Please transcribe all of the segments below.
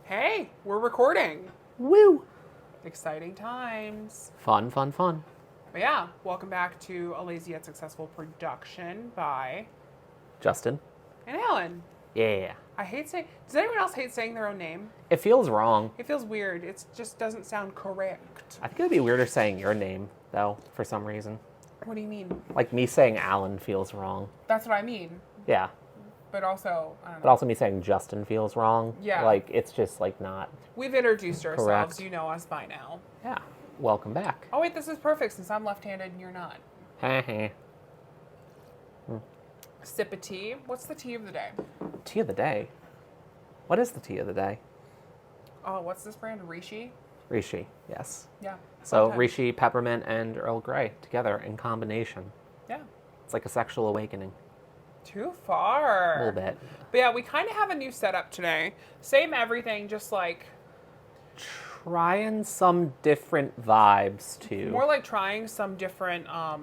Hey, we're recording. Woo! Exciting times. Fun, fun, fun. But yeah, welcome back to A Lazy Yet Successful production by Justin? and Alan. Yeah. I hate saying, does anyone else hate saying their own name? It feels wrong. It feels weird. It just doesn't sound correct. I think it would be weirder saying your name, though, for some reason. What do you mean? Like me saying Alan feels wrong. That's what I mean. Yeah. But also, I don't know. But also me saying Justin feels wrong. Yeah. Like, it's just, like, not. We've introduced ourselves. Correct. You know us by now. Yeah. Welcome back. Oh, wait, this is perfect since I'm left-handed and you're not. Heh. Sip of tea. What's the tea of the day? Tea of the day. What is the tea of the day? Oh, what's this brand? Rishi? Rishi, yes. Yeah. So fun time. Rishi, peppermint, and Earl Grey together in combination. Yeah. It's like a sexual awakening. Too far. A little bit. But yeah, we kind of have a new setup today. Same everything, just like Trying some different vibes, too. more like trying some different, I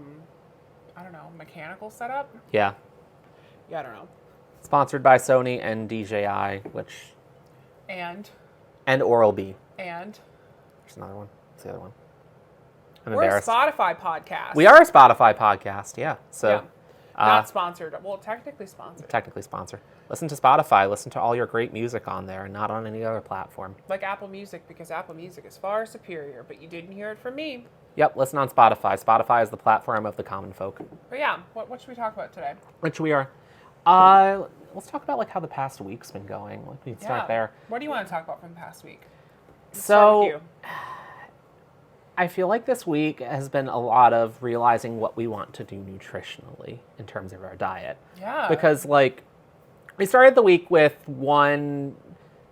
don't know, mechanical setup. Yeah. Yeah, I don't know. Sponsored by Sony and DJI, which... And Oral-B. There's There's another one. What's the other one? I'm we're a embarrassed. Spotify podcast. We are a Spotify podcast, yeah. So, Yeah. Not sponsored. Well, technically sponsored. technically sponsored. Listen to Spotify. Listen to all your great music on there and not on any other platform. Like Apple Music, because Apple Music is far superior, but you didn't hear it from me. Yep, listen on Spotify. Spotify is the platform of the common folk. But yeah, what should we talk about today? Which we are. Let's talk about like how the past week's been going. We can start there. What do you want to talk about from the past week? Let's So, start with you. I feel like this week has been a lot of realizing what we want to do nutritionally in terms of our diet. Yeah. Because, like, we started the week with one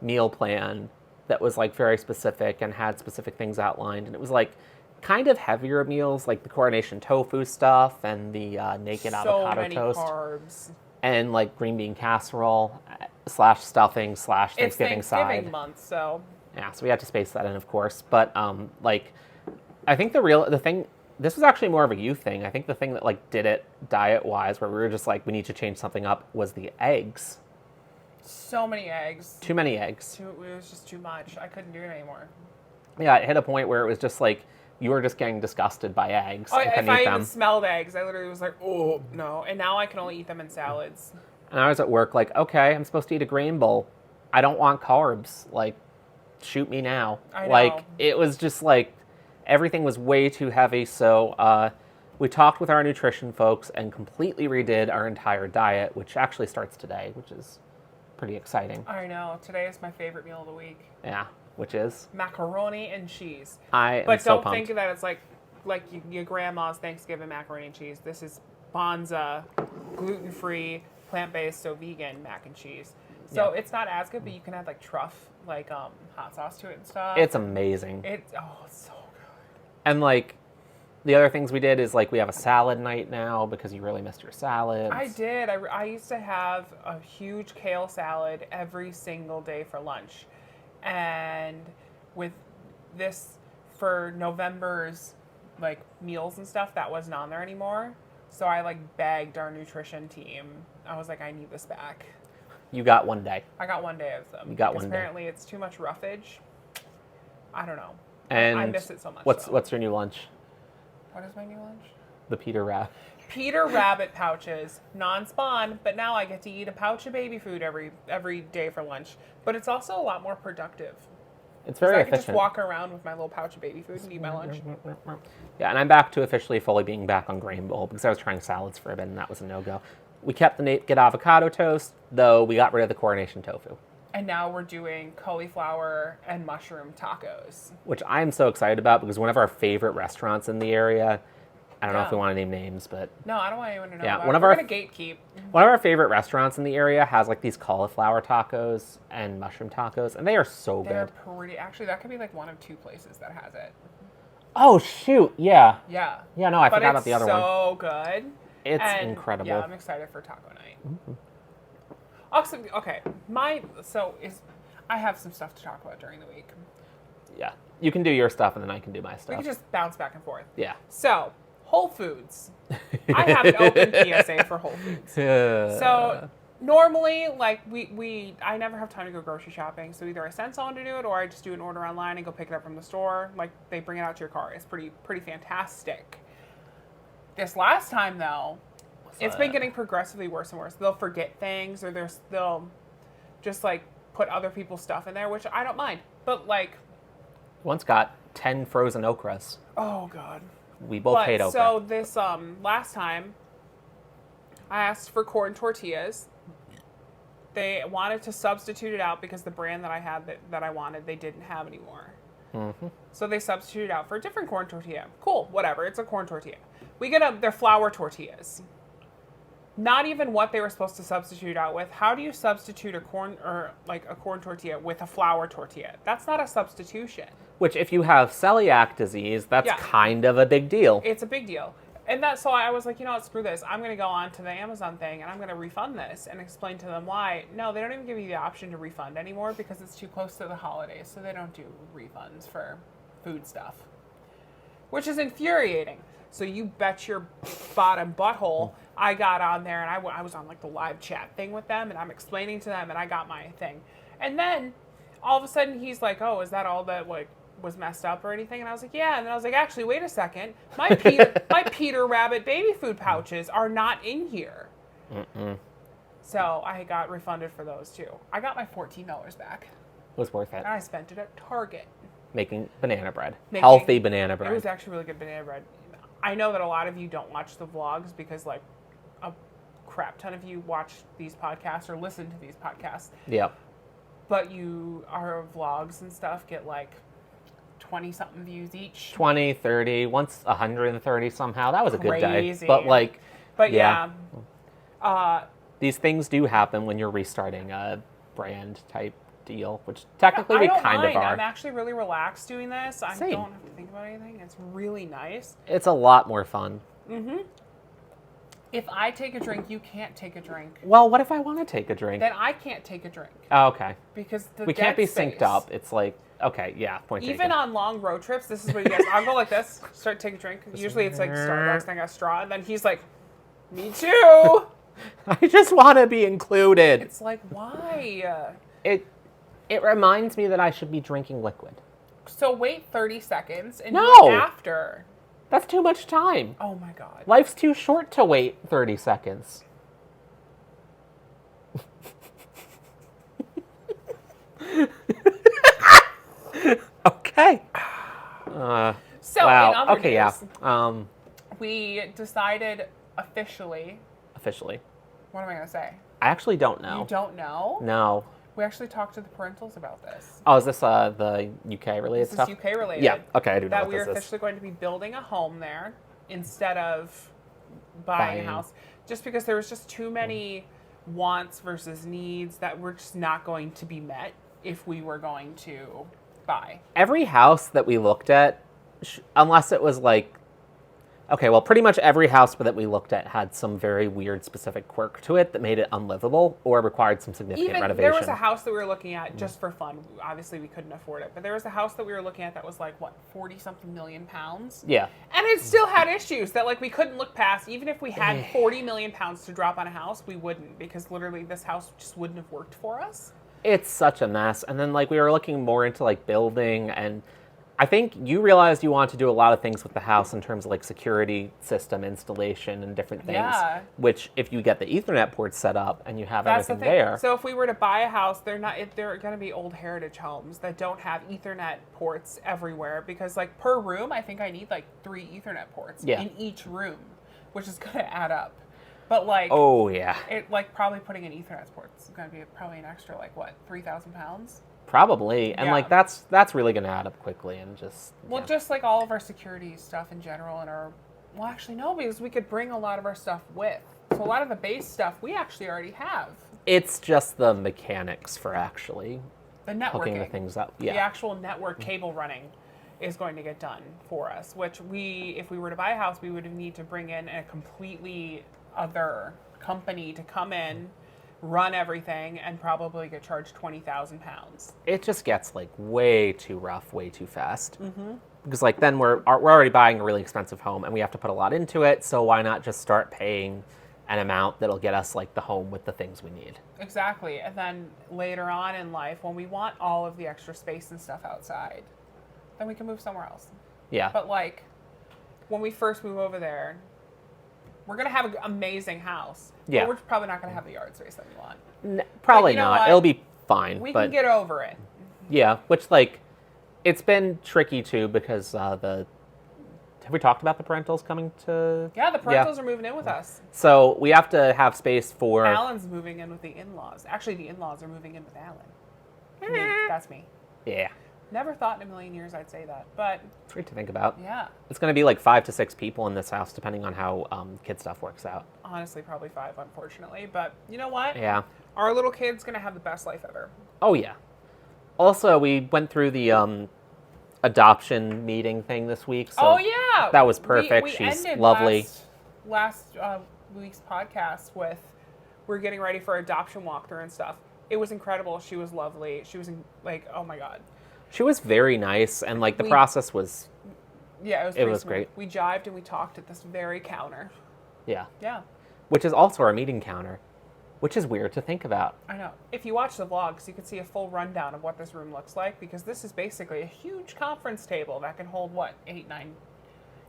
meal plan that was, like, very specific and had specific things outlined. And it was, like, kind of heavier meals, like the coronation tofu stuff and the naked avocado so many toast. carbs. And, like, green bean casserole / stuffing / It's Thanksgiving Thanksgiving side. month, so Yeah, so we had to space that in, of course. But, like, I think the thing, this was actually more of a you thing. I think the thing that, like, did it diet-wise, where we were just like, we need to change something up, was the eggs. so many eggs. Too many eggs. It was just too much. I couldn't do it anymore. Yeah, it hit a point where it was just like, you were just getting disgusted by eggs. Oh, and if couldn't I eat even them. smelled eggs, I literally was like, oh, no. And now I can only eat them in salads. And I was at work like, okay, I'm supposed to eat a grain bowl. I don't want carbs. Like, shoot me now. I know. Like, it was just like, everything was way too heavy. So we talked with our nutrition folks and completely redid our entire diet, which actually starts today, which is pretty exciting. I know. Today is my favorite meal of the week. Yeah, which is? Macaroni and cheese. I am But so don't pumped. think that it's like your grandma's Thanksgiving macaroni and cheese. This is Bonza, gluten-free, plant-based, so vegan mac and cheese. So Yeah. it's not as good, but you can add like truff, like hot sauce to it and stuff. It's amazing. it's so good. And like, the other things we did is like, we have a salad night now because you really missed your salads. I did. I used to have a huge kale salad every single day for lunch. And with this, for November's like meals and stuff, that wasn't on there anymore. So I like begged our nutrition team. I was like, I need this back. You got one day. I got one day of them. You got because one day. apparently it's too much roughage. I don't know. And I miss it so much. What's though. your new lunch? What is my new lunch? The Peter Rabbit. Peter Rabbit pouches, non-spawn, but now I get to eat a pouch of baby food every day for lunch. But it's also a lot more productive. It's 'Cause very I can efficient. just walk around with my little pouch of baby food and eat my lunch. Yeah, and I'm back to officially fully being back on grain bowl because I was trying salads for a bit and that was a no-go. We kept the naked avocado toast, though we got rid of the coronation tofu, And now we're doing cauliflower and mushroom tacos. which I'm so excited about because one of our favorite restaurants in the area, I don't know if we Yeah. want to name names, but No, I don't want anyone to know Yeah, about one it. of We're our- going to gatekeep. one of our favorite restaurants in the area has like these cauliflower tacos and mushroom tacos, and they are so They're good. pretty... Actually, that could be like one of two places that has it. Oh, shoot, yeah. Yeah. Yeah, no, I But forgot about it's the other one. so good. It's And, incredible. Yeah, I'm excited for taco night. Also, okay, I have some stuff to talk about during the week. Yeah. You can do your stuff and then I can do my We stuff. can just bounce back and forth. Yeah. So, Whole Foods. I have an open PSA for Whole Foods. So, Normally, like I never have time to go grocery shopping, so either I send someone to do it or I just do an order online and go pick it up from the store. Like they bring it out to your car. It's pretty fantastic. This last time though, it's been getting progressively worse and worse. They'll forget things, or they'll just like put other people's stuff in there, which I don't mind. But like, Once got 10 frozen okras. oh god. We both hate okra. So this last time, I asked for corn tortillas. They wanted to substitute it out because the brand that I had that I wanted, they didn't have anymore. Mm-hmm. So they substituted out for a different corn tortilla. Cool, whatever. It's a corn tortilla. We get their flour tortillas. Not even what they were supposed to substitute out with. How do you substitute a corn tortilla with a flour tortilla? That's not a substitution. Which, if you have celiac disease, that's Yeah. kind of a big deal. It's a big deal. And so I was like, you know what, screw this. I'm going to go on to the Amazon thing and I'm going to refund this and explain to them why. No, they don't even give you the option to refund anymore because it's too close to the holidays. So they don't do refunds for food stuff, which is infuriating. So you bet your bottom butthole I got on there and I was on like the live chat thing with them and I'm explaining to them and I got my thing. And then all of a sudden he's like, oh, is that all that like was messed up or anything? And I was like, yeah. And then I was like, actually, wait a second. My Peter Rabbit baby food pouches are not in here. Mm-mm. So I got refunded for those too. I got my $14 back. It was worth it. And I spent it at Target. Making banana bread. Healthy banana bread. It was actually really good banana bread. I know that a lot of you don't watch the vlogs because like a crap ton of you watch these podcasts or listen to these podcasts. Yep. But our vlogs and stuff get like 20-something views each. 20, 30, once 130 somehow. That was a good day. Crazy. But yeah. These things do happen when you're restarting a brand type deal, which technically we I don't kind mind. of are. I'm actually really relaxed doing this. I Same. don't have to think about anything. It's really nice. It's a lot more fun. Mm-hmm. If I take a drink, you can't take a drink. Well, what if I want to take a drink? Then I can't take a drink. Oh, okay. Because We can't be dead synced space. up. It's like, okay, yeah, point Even taken. on long road trips, this is what he does. I'll go like this, start taking a drink. Usually it's like Starbucks, and I got a straw, and then he's like, me too. I just want to be included. It's like, why? It reminds me that I should be drinking liquid. So wait 30 seconds and do No. it after. That's too much time. Oh my God. Life's too short to wait 30 seconds. Okay. So Wow. in other Okay, news, yeah. we decided officially, Officially. what am I going to say? I actually don't know. You don't know? No. We actually talked to the parentals about this. Oh, is this the UK related This stuff? is UK related. Yeah. Okay, I do know That what we are this is. officially going to be building a home there instead of buying a house. Just because there was just too many wants versus needs that were just not going to be met if we were going to buy. Every house that we looked at, unless it was like, okay, well, pretty much every house that we looked at had some very weird specific quirk to it that made it unlivable or required some significant Even renovation. there was a house that we were looking at just for fun. Obviously, we couldn't afford it, but there was a house that we were looking at that was like, what, 40-something million pounds? Yeah. And it still had issues that like we couldn't look past. Even if we had 40 million pounds to drop on a house, we wouldn't, because literally this house just wouldn't have worked for us. It's such a mess. And then like we were looking more into like building, and I think you realized you want to do a lot of things with the house in terms of like security system installation and different things. Yeah. Which if you get the Ethernet ports set up and you have That's the everything thing. there. So if we were to buy a house, they're going to be old heritage homes that don't have Ethernet ports everywhere, because like per room, I think I need like 3 Ethernet ports Yeah. in each room, which is going to add up. But like, Oh yeah. it like probably putting in Ethernet ports is going to be probably an extra like what, 3,000 pounds? Probably. And Yeah. like that's really gonna add up quickly and just Well, yeah. just like all of our security stuff in general and well, actually no, because we could bring a lot of our stuff with. So a lot of the base stuff we actually already have. It's just the mechanics for actually The networking. hooking the things up. The Yeah. actual network cable running is going to get done for us, which if we were to buy a house, we would need to bring in a completely other company to come in, run everything, and probably get charged 20,000 pounds. It just gets like way too rough, way too fast. Mm-hmm. Because like then we're already buying a really expensive home and we have to put a lot into it. So why not just start paying an amount that'll get us like the home with the things we need. Exactly. And then later on in life, when we want all of the extra space and stuff outside, then we can move somewhere else. Yeah. But like, when we first move over there, we're going to have an amazing house. Yeah. But we're probably not going to have the yard space that we want. Probably you know not. what? It'll be fine. We but can get over it. yeah, which like, it's been tricky too because have we talked about the parentals coming to? Yeah, the parentals are moving in with us. So we have to have space for. Alan's moving in with the in-laws. Actually, the in-laws are moving in with Alan. Me. That's me. Yeah. Never thought in a million years I'd say that, but It's great to think about. yeah. It's going to be like 5 to 6 people in this house, depending on how kid stuff works out. Honestly, probably 5, unfortunately. But you know what? Yeah. Our little kid's gonna have the best life ever. Oh yeah. Also, we went through the adoption meeting thing this week. So Oh yeah, that was perfect. We She's ended lovely. Last week's podcast with we're getting ready for adoption walkthrough and stuff. It was incredible. She was lovely. She was like, oh my god. She was very nice, and like the process was, Yeah, it was. It pretty was smooth. great. We jived and we talked at this very counter. yeah, Yeah, which is also our meeting counter, which is weird to think about. I know. If you watch the vlogs, you can see a full rundown of what this room looks like because this is basically a huge conference table that can hold what 8, 9,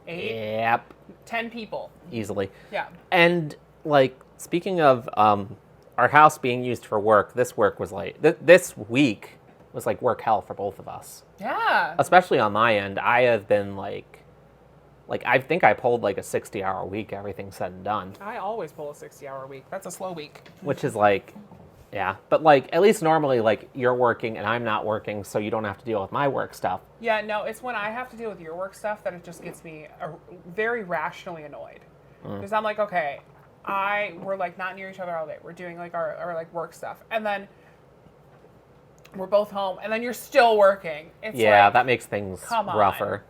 8, Yep, 10 people. easily. Yeah. And like speaking of our house being used for work, this work was like this week was like work hell for both of us. Yeah. Especially on my end, I have been like I think I pulled like a 60-hour week, everything said and done, I always pull a 60-hour week. That's a slow week. which is like, yeah, but like at least normally like you're working and I'm not working, so you don't have to deal with my work stuff. Yeah, no, it's when I have to deal with your work stuff that it just gets me very rationally annoyed. Because I'm like, okay, we're like not near each other all day. We're doing like our like work stuff. And then we're both home. And then you're still working. It's Yeah, like, that makes things come on. rougher.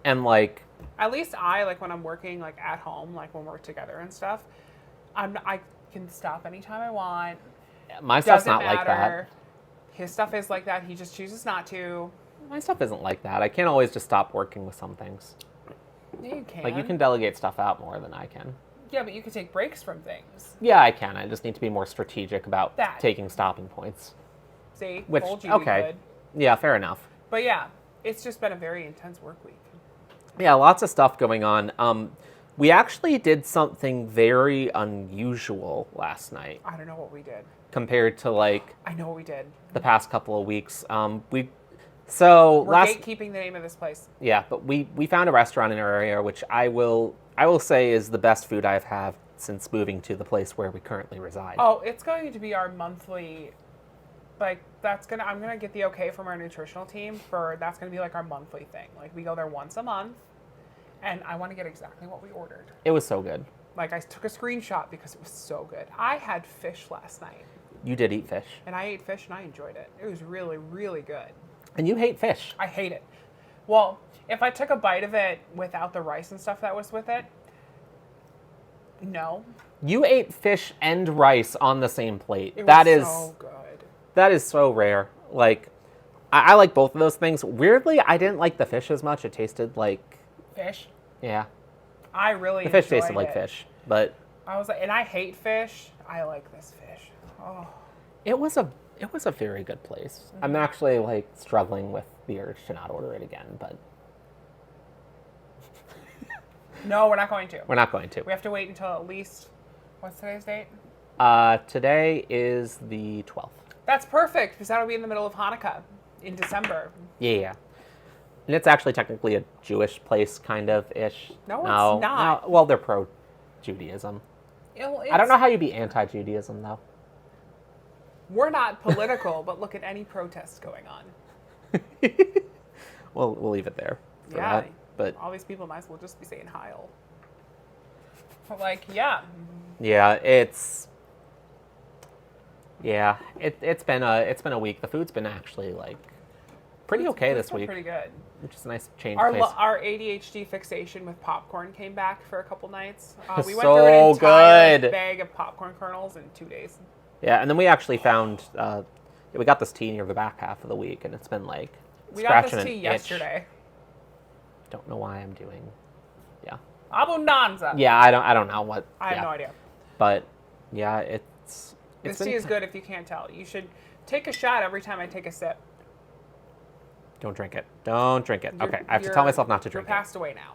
And like, at least I, like when I'm working like at home, like when we're together and stuff, I can stop anytime I want. my stuff's Doesn't not like that. matter. His stuff is like that. He just chooses not to. My stuff isn't like that. I can't always just stop working with some things. Yeah, you can. Like you can delegate stuff out more than I can. Yeah, but you can take breaks from things. Yeah, I can. I just need to be more strategic about That. taking stopping points. See, Which, told you we okay. could. Yeah, fair enough. But yeah, it's just been a very intense work week. Yeah, lots of stuff going on. We actually did something very unusual last night I don't know what we did. compared to like I know what we did. the past couple of weeks. We're gatekeeping the name of this place. Yeah, but we found a restaurant in our area, which I will say is the best food I've had since moving to the place where we currently reside. Oh, it's going to be our monthly. Like I'm gonna get the okay from our nutritional team for that's gonna be like our monthly thing. Like we go there once a month, and I want to get exactly what we ordered. It was so good. Like I took a screenshot because it was so good. I had fish last night, You did eat fish, and I ate fish and I enjoyed it. It was really, really good. and you hate fish. I hate it. Well, if I took a bite of it without the rice and stuff that was with it, no. You ate fish and rice on the same plate. It That was is so good. that is so rare. Like, I like both of those things. Weirdly, I didn't like the fish as much. It tasted like, Fish. yeah, I really the fish enjoyed tasted like it. fish, but I was like, and I hate fish. I like this fish. Oh, it was a very good place. I'm actually like struggling with the urge to not order it again, but no, we're not going to. we're not going to. We have to wait until at least, what's today's date? Today is the 12th. That's perfect because that'll be in the middle of Hanukkah in December. Yeah. And it's actually technically a Jewish place, kind of ish. No, it's not. No, well, they're pro Judaism. I don't know how you'd be anti Judaism, though. We're not political, but look at any protests going on. We'll leave it there for Yeah. that. But All these people might as well just be saying Heil. But like, yeah. yeah, it's been a week. The food's been actually like pretty okay It's this been week, Pretty good. which is a nice change Our of pace. our ADHD fixation with popcorn came back for a couple nights. We went So through an entire good. bag of popcorn kernels in 2 days. Yeah, and then we actually found we got this tea near the back half of the week, and it's been like We got scratching this an tea itch. yesterday. Don't know why I'm doing. Yeah. Abundanza. Yeah, I don't know what. I have yeah. no idea. But yeah, it's This been tea is good if you can't tell. You should take a shot every time I take a sip. Don't drink it. Don't drink it. You're- Okay, I have to tell myself not to You're drink passed away now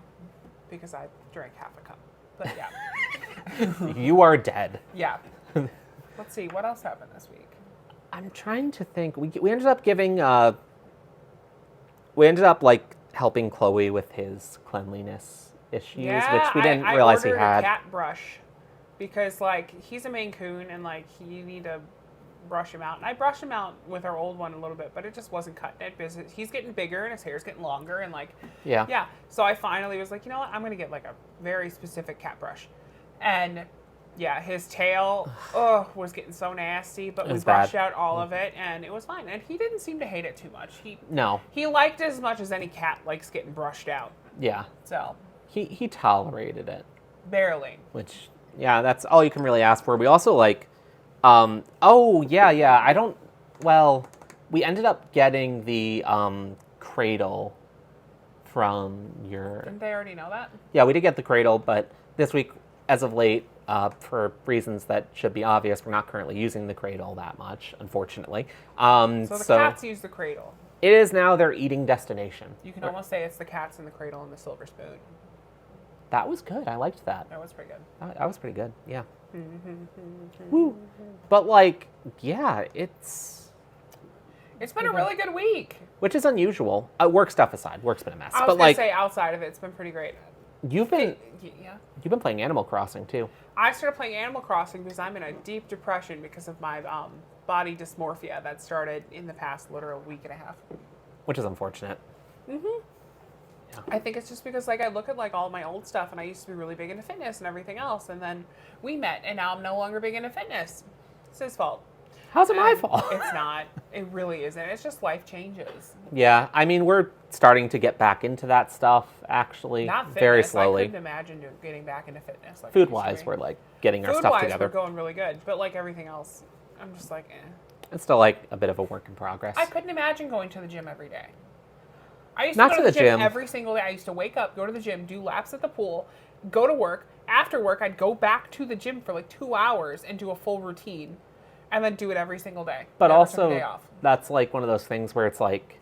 because I drank half a cup. But yeah. it. You are dead. Yeah. Let's see. What else happened this week? I'm trying to think. We ended up giving. We ended up like helping Chloe with his cleanliness issues, which we didn't realize he ordered had. a cat brush because like he's a Maine Coon and like you need to brush him out. And I brushed him out with our old one a little bit, but it just wasn't cutting it because he's getting bigger and his hair's getting longer and like Yeah. So I finally was like, you know what? I'm gonna get like a very specific cat brush, and yeah, his tail was getting so nasty, but It we was brushed bad. out all of it and it was fine. And he didn't seem to hate it too much. No. He liked it as much as any cat likes getting brushed out. Yeah. So He tolerated it, barely. which yeah, that's all you can really ask for. We also like. I don't. Well, we ended up getting the cradle from your. Didn't they already know that? Yeah, we did get the cradle, but this week, as of late, for reasons that should be obvious, we're not currently using the cradle that much, unfortunately. So the cats use the cradle. It is now their eating destination. You can almost say it's the cats in the cradle and the silver spoon. That was good. I liked that. That was pretty good. That was pretty good. Yeah. Woo. But like, yeah, It's been a really good week. which is unusual. Work stuff aside, work's been a mess. I was But gonna like, say outside of it, it's been pretty great. you've been Yeah. playing Animal Crossing too, I started playing Animal Crossing because I'm in a deep depression because of my body dysmorphia that started in the past literal week and a half. which is unfortunate. I think it's just because like I look at like all my old stuff and I used to be really big into fitness and everything else, and then we met and now I'm no longer big into fitness. It's his fault. How's it my And fault? It's not. It really isn't. It's just life changes. Yeah, I mean, we're starting to get back into that stuff actually, Not fitness. very I slowly. couldn't imagine getting back into fitness. Like Food wise, we're like getting our stuff food-wise, together. we're going really good, but like everything else, I'm just like, eh. It's still like a bit of a work in progress. I couldn't imagine going to the gym every day. I used Not to go to to the the gym gym. every single day. I used to wake up, go to the gym, do laps at the pool, go to work. After work, I'd go back to the gym for like 2 hours and do a full routine, and then do it every single day. But Never took a day also, off. that's like one of those things where it's like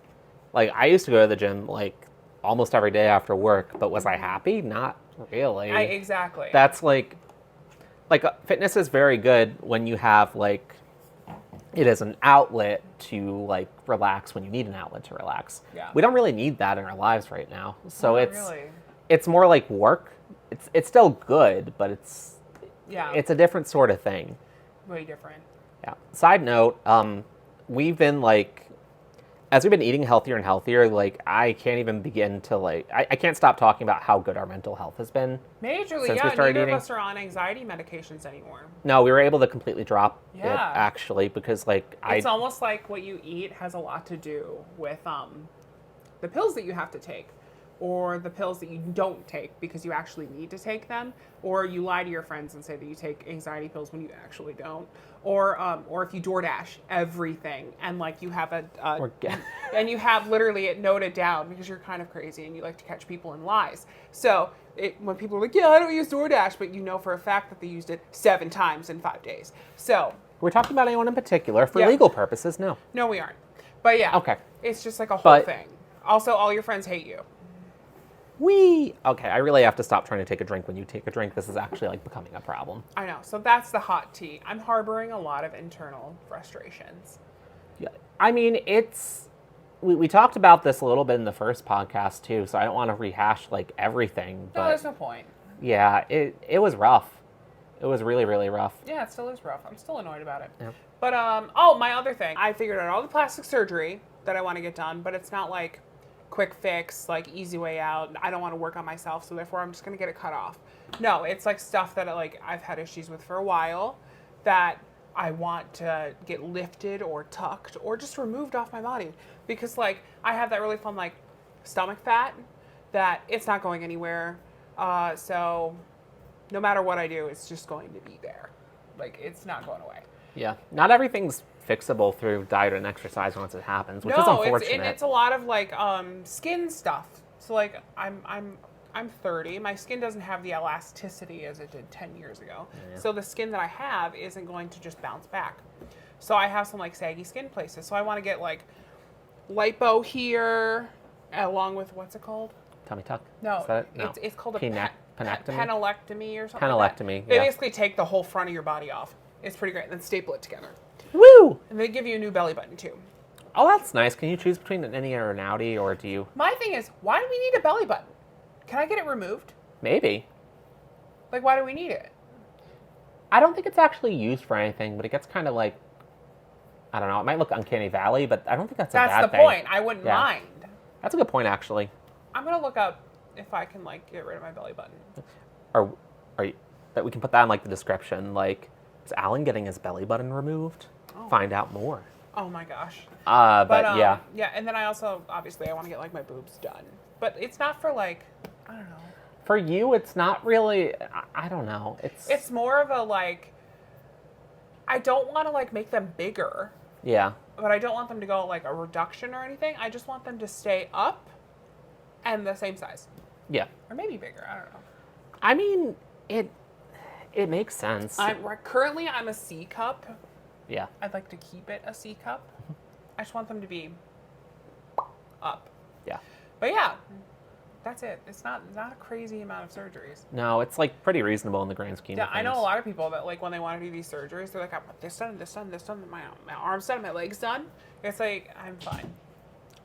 I used to go to the gym like almost every day after work, but was I happy? Not really. Exactly. That's like fitness is very good when you have like it is an outlet to like relax when you need an outlet to relax. Yeah. We don't really need that in our lives right now. So Not it's really. it's more like work. It's still good, but it's Yeah. a different sort of thing. way different. Yeah. Side note, we've been like, as we've been eating healthier and healthier, like I can't even begin to like, I can't stop talking about how good our mental health has been. Majorly, Since yeah. we started Neither eating. of us are on anxiety medications anymore. No, we were able to completely drop it Yeah. actually because like It's almost like what you eat has a lot to do with the pills that you have to take, or the pills that you don't take because you actually need to take them, or you lie to your friends and say that you take anxiety pills when you actually don't, or if you DoorDash everything and like you have and you have literally it noted down because you're kind of crazy and you like to catch people in lies. So when people are like, yeah, I don't use DoorDash, but you know for a fact that they used it 7 times in 5 days. So we're talking about anyone in particular for Yeah. legal purposes. No. no, we aren't. But yeah, Okay. it's just like a whole But- thing. Also, all your friends hate you. Okay, I really have to stop trying to take a drink when you take a drink. This is actually like becoming a problem. I know. So that's the hot tea. I'm harboring a lot of internal frustrations. Yeah. I mean, we talked about this a little bit in the first podcast too, so I don't want to rehash like everything. No, But there's no point. yeah, it was rough. It was really, really rough. Yeah, it still is rough. I'm still annoyed about it. Yeah. But my other thing. I figured out all the plastic surgery that I want to get done, but it's not like quick fix, like easy way out. I don't want to work on myself, so therefore I'm just gonna get it cut off. No, it's like stuff that like I've had issues with for a while that I want to get lifted or tucked or just removed off my body because like I have that really fun like stomach fat that it's not going anywhere. So no matter what I do, it's just going to be there. Like it's not going away. Yeah. Not everything's fixable through diet and exercise once it happens, which is unfortunate. It's a lot of like skin stuff. So like I'm I'm 30. My skin doesn't have the elasticity as it did 10 years ago. Yeah. So the skin that I have isn't going to just bounce back. So I have some like saggy skin places. So I want to get like lipo here, along with what's it called? Tummy tuck? No, Is that it? No. it's called a Penectomy? penelectomy or something. Penelectomy, Like that. They yeah. basically take the whole front of your body off. It's pretty great. And then staple it together. Woo! And they give you a new belly button too. Oh, that's nice. Can you choose between an innie or an outie, or do you? My thing is, why do we need a belly button? Can I get it removed? Maybe. Like, why do we need it? I don't think it's actually used for anything, but it gets kind of like, I don't know, it might look uncanny valley, but I don't think that's a bad That's the thing. point. I wouldn't Yeah. mind. That's a good point, actually. I'm gonna look up if I can like get rid of my belly button. Or, that we can put that in like the description. Like, is Alan getting his belly button removed? Oh. Find out more. Oh my gosh. But yeah, Yeah, and then I also obviously I want to get like my boobs done, but it's not for like I don't know. for you, it's not really. I don't know. It's more of a like. I don't want to like make them bigger, yeah. but I don't want them to go like a reduction or anything. I just want them to stay up, and the same size, Yeah. or maybe bigger. I don't know. I mean, it makes sense. Currently I'm a C cup. Yeah. I'd like to keep it a C cup. I just want them to be up. Yeah. But yeah, that's it. It's not a crazy amount of surgeries. No, it's like pretty reasonable in the grand scheme Yeah, of things. I know a lot of people that like when they want to do these surgeries, they're like, I want this done, this done, this done, my arms done, my legs done. It's like, I'm fine.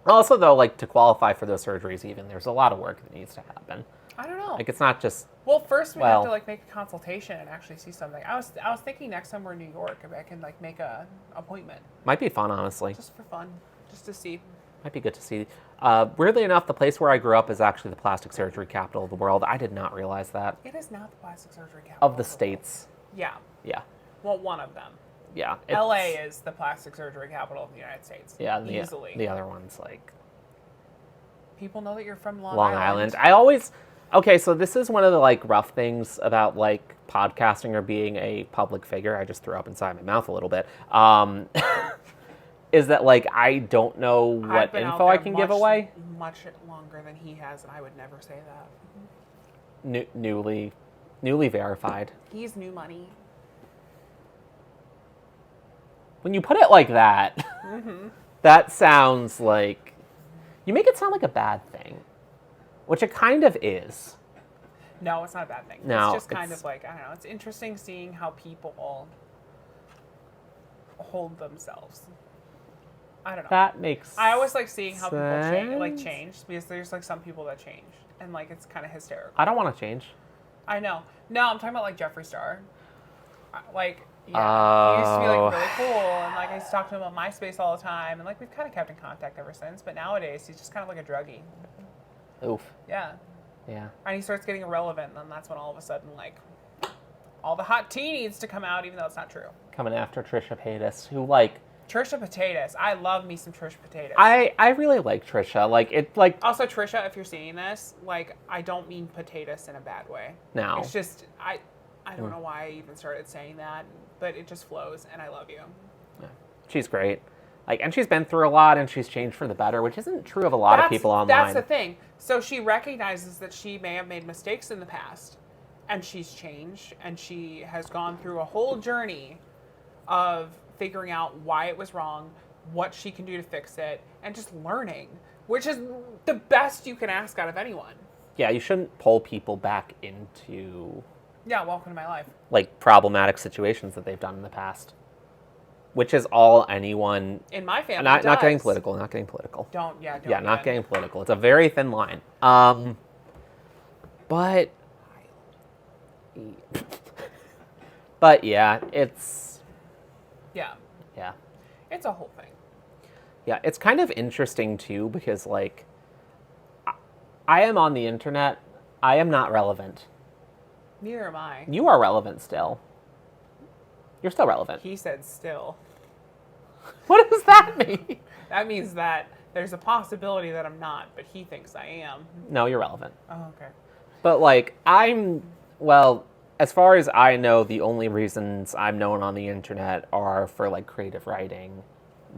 Also, though, like to qualify for those surgeries, even there's a lot of work that needs to happen. I don't know. Like it's not just. Well, first we Well- have to like make a consultation and actually see something. I was thinking next time we're in New York, if I can like make a appointment Might be fun, honestly. just for fun, just to see. Might be good to see. Weirdly enough, the place where I grew up is actually the plastic surgery capital of the world. I did not realize that. It is not the plastic surgery capital Of the states. Yeah, Yeah. well, one of them. Yeah. LA is the plastic surgery capital of the United States. Yeah, easily. the other one's like People know that you're from Long Island. I always. Okay, so this is one of the like rough things about like podcasting or being a public figure. I just threw up inside my mouth a little bit. Is that like I don't know I've what been out info I there can give away? much longer than he has, and I would never say that. Newly verified. He's new money. When you put it like that, that sounds like you make it sound like a bad thing, which it kind of is. No, it's not a bad thing. No, it's just kind it's- of like, I don't know, it's interesting seeing how people hold themselves. I don't know. That makes. I always like seeing how people sense. change because there's like some people that change and like it's kind of hysterical. I don't want to change. I know. No, I'm talking about like Jeffree Star. Like, yeah, he used to be like really cool and like I used to talk to him on MySpace all the time and like we've kind of kept in contact ever since. But nowadays he's just kind of like a druggie. Oof. Yeah. Yeah. And he starts getting irrelevant, and then that's when all of a sudden, like, all the hot tea needs to come out, even though it's not true. Coming after Trisha Paytas, who like Trisha Paytas. I love me some Trisha Paytas. I really like Trisha. Like it like Also, Trisha, if you're seeing this, like, I don't mean potatoes in a bad way. No. It's just, I don't know why I even started saying that, but it just flows, and I love you. she's great. Like and she's been through a lot and she's changed for the better, which isn't true of a lot of people online. That's the thing. So she recognizes that she may have made mistakes in the past, and she's changed, and she has gone through a whole journey of figuring out why it was wrong, what she can do to fix it, and just learning, which is the best you can ask out of anyone. Yeah, you shouldn't pull people back into Yeah, welcome to my life. like problematic situations that they've done in the past. Which is all anyone In my family, not getting does. political, not getting political. Don't Yeah, not even. getting political. It's a very thin line. But but yeah, it's Yeah, yeah. it's a whole thing. Yeah, it's kind of interesting too because like I am on the internet. I am not relevant. Neither am I. You are relevant still. You're still relevant. He said still. What does that mean? That means that there's a possibility that I'm not, but he thinks I am. No, you're relevant. Oh, okay. But like as far as I know, the only reasons I'm known on the internet are for like creative writing,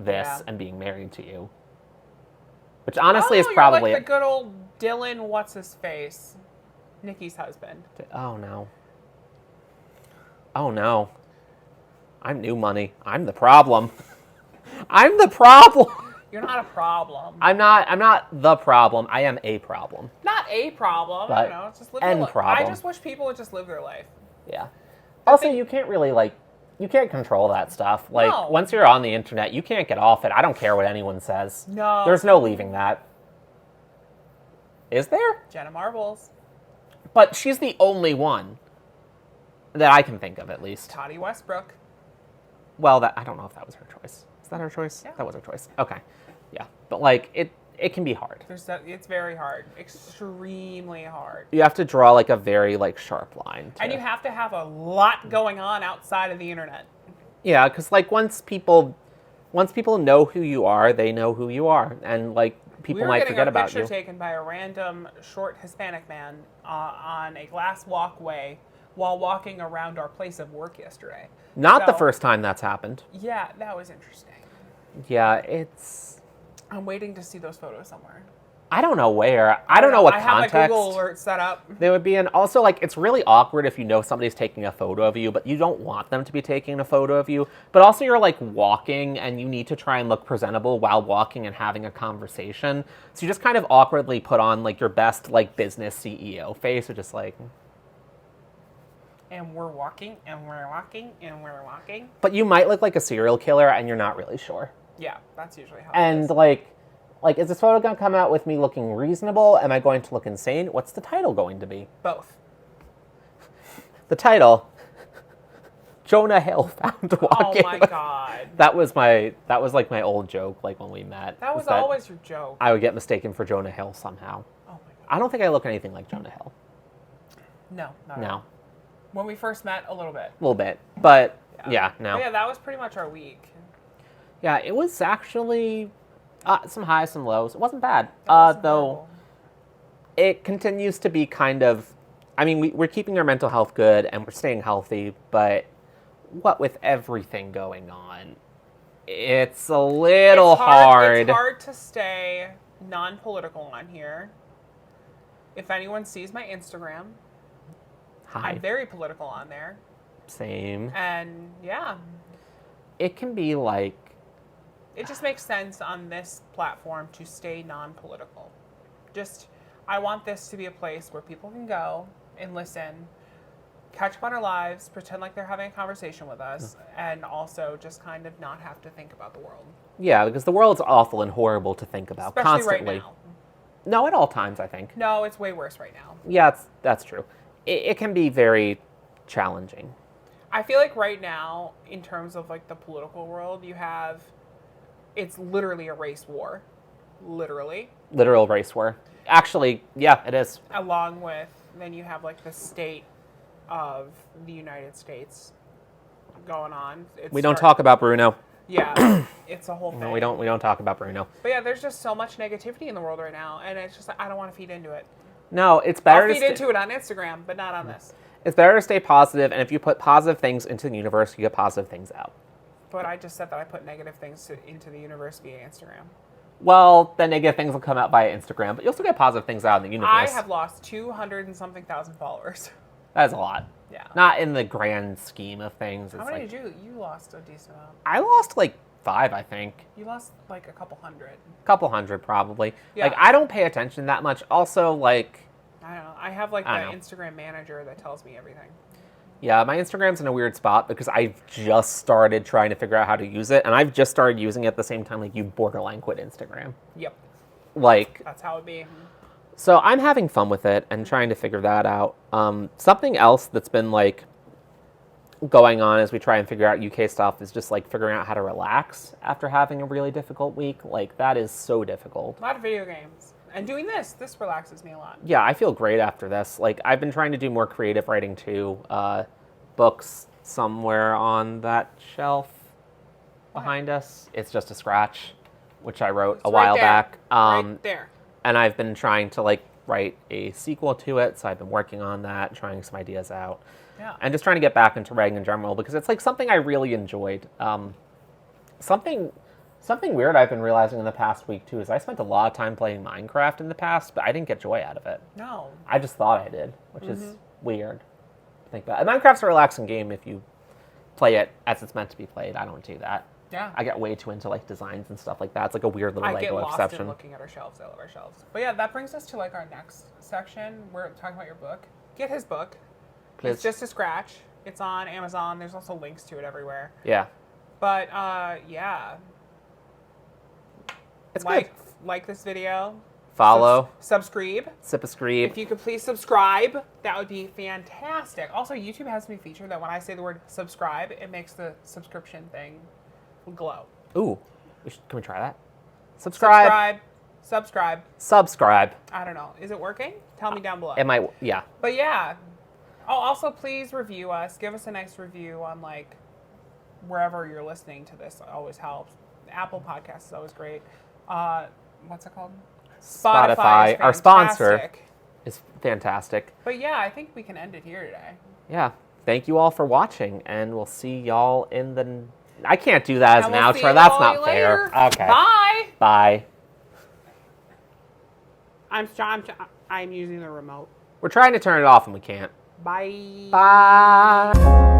Yeah. and being married to you. Which honestly is you're probably like the good old Dylan, what's his face? Nikki's husband. Oh, no. Oh, no. I'm new money. I'm the problem. I'm the problem. You're not a problem. I'm not the problem. I am a problem. Not a problem. I But don't know. Just live an your life. problem. I just wish people would just live their life. Yeah. Also, thing- you can't really, like, you can't control that stuff. Like, No. once you're on the internet, you can't get off it. I don't care what anyone says. No. There's no leaving that. Is there? Jenna Marbles, But she's the only one that I can think of, at least. Toddy Westbrook. Well, I don't know if that was her choice. Is that her choice? Yeah. That was her choice. Okay. Yeah. But, like, it can be hard. It's very hard. Extremely hard. You have to draw, like, a very, like, sharp line. And you have to have a lot going on outside of the internet. Yeah, because, like, once people know who you are, they know who you are. And, like, people might forget about We were getting you. a picture taken by a random short Hispanic man on a glass walkway while walking around our place of work yesterday. Not the So- first time that's happened. Yeah, that was interesting. Yeah, it's... I'm waiting to see those photos somewhere. I don't know where. I don't know what I context have my Google alert set up. they would be in. Also, like, it's really awkward if you know somebody's taking a photo of you, but you don't want them to be taking a photo of you. But also, you're, like, walking, and you need to try and look presentable while walking and having a conversation. So you just kind of awkwardly put on, like, your best, like, business CEO face, or just, like... And we're walking, and we're walking, and we're walking. But you might look like a serial killer, and you're not really sure. Yeah, that's usually how it And, is. like, is this photo going to come out with me looking reasonable? Am I going to look insane? What's the title going to be? Both. The title, Jonah Hill found Oh walking. my god. That was like my old joke, like when we met. That was always your joke. I would get mistaken for Jonah Hill somehow. Oh my god. I don't think I look anything like Jonah Hill. No, not at No, all. When we first met, a little bit. a little bit, but yeah, no. But yeah, that was pretty much our week. Yeah, it was actually some highs, some lows. It wasn't bad, That wasn't though. horrible. It continues to be kind of. I mean, we're keeping our mental health good and we're staying healthy, but what with everything going on, it's a little hard. It's hard to stay non-political on here. If anyone sees my Instagram, Hi, I'm very political on there. same. And yeah, It can be like. it just makes sense on this platform to stay non-political. I want this to be a place where people can go and listen, catch up on our lives, pretend like they're having a conversation with us, and also just kind of not have to think about the world. Yeah, because the world's awful and horrible to think about Especially constantly. right now. No, at all times, I think. No, it's way worse right now. Yeah, that's true. It can be very challenging. I feel like right now, in terms of like the political world, it's literally a race war. Literally. Literal race war. Actually, yeah, it is. Along with, then you have like the state of the United States going on. We don't talk about Bruno. Yeah, it's a whole thing. No, we don't talk about Bruno. But yeah, there's just so much negativity in the world right now, and it's just like, I don't want to feed into it. No, it's better I'll to feed into it on Instagram, but not on this. It's better to stay positive, and if you put positive things into the universe, you get positive things out. But I just said that I put negative things into the universe via Instagram. Well, the negative things will come out via Instagram, but you'll still get positive things out in the universe. I have lost 200 and something thousand followers. That is a lot. Yeah. Not in the grand scheme of things. How It's many like, did you lost a decent amount? I lost like 5, I think. You lost like a couple hundred. Couple hundred probably. Yeah. Like, I don't pay attention that much. Also, like, I don't know. I have like the I know. Instagram manager that tells me everything. yeah, my Instagram's in a weird spot because I've just started trying to figure out how to use it, and I've just started using it at the same time like you borderline quit Instagram. Yep. Like, That's how it be. so I'm having fun with it and trying to figure that out. Something else that's been like going on as we try and figure out UK stuff is just like figuring out how to relax after having a really difficult week. Like, that is so difficult. A lot of video games. And doing this relaxes me a lot. Yeah, I feel great after this. Like, I've been trying to do more creative writing too. Books somewhere on that shelf behind us. It's just a scratch, which I wrote It's a while right there. back. Right there. And I've been trying to like write a sequel to it, so I've been working on that, trying some ideas out. Yeah. And just trying to get back into writing in general because it's like something I really enjoyed. Something Something weird I've been realizing in the past week, too, is I spent a lot of time playing Minecraft in the past, but I didn't get joy out of it. No. I just thought I did, which is weird to think about. And Minecraft's a relaxing game if you play it as it's meant to be played. I don't do that. Yeah. I get way too into like designs and stuff like that. It's like a weird little I get Lego lost exception. in looking at our shelves. I love our shelves. But yeah, that brings us to like our next section. We're talking about your book. Get his book. Please. It's just a scratch. It's on Amazon. There's also links to it everywhere. Yeah. But yeah. It's good. Like this video. Follow. Subscribe. Sip a screeb. If you could please subscribe, that would be fantastic. Also, YouTube has me featured that when I say the word subscribe, it makes the subscription thing glow. Ooh. Can we try that? Subscribe. Subscribe. I don't know. Is it working? Tell me down below. It might, yeah. But yeah. Oh, also, please review us. Give us a nice review on like wherever you're listening to this. It always helps. Apple Podcasts is always great. What's it called? Spotify, is our sponsor, fantastic. is fantastic. But yeah, I think we can end it here today. Yeah. Thank you all for watching, and we'll see y'all in the... I can't do that as an And we'll see outro. you That's all not later. fair. Okay. Bye. Bye. I'm using the remote. We're trying to turn it off and we can't. Bye. Bye.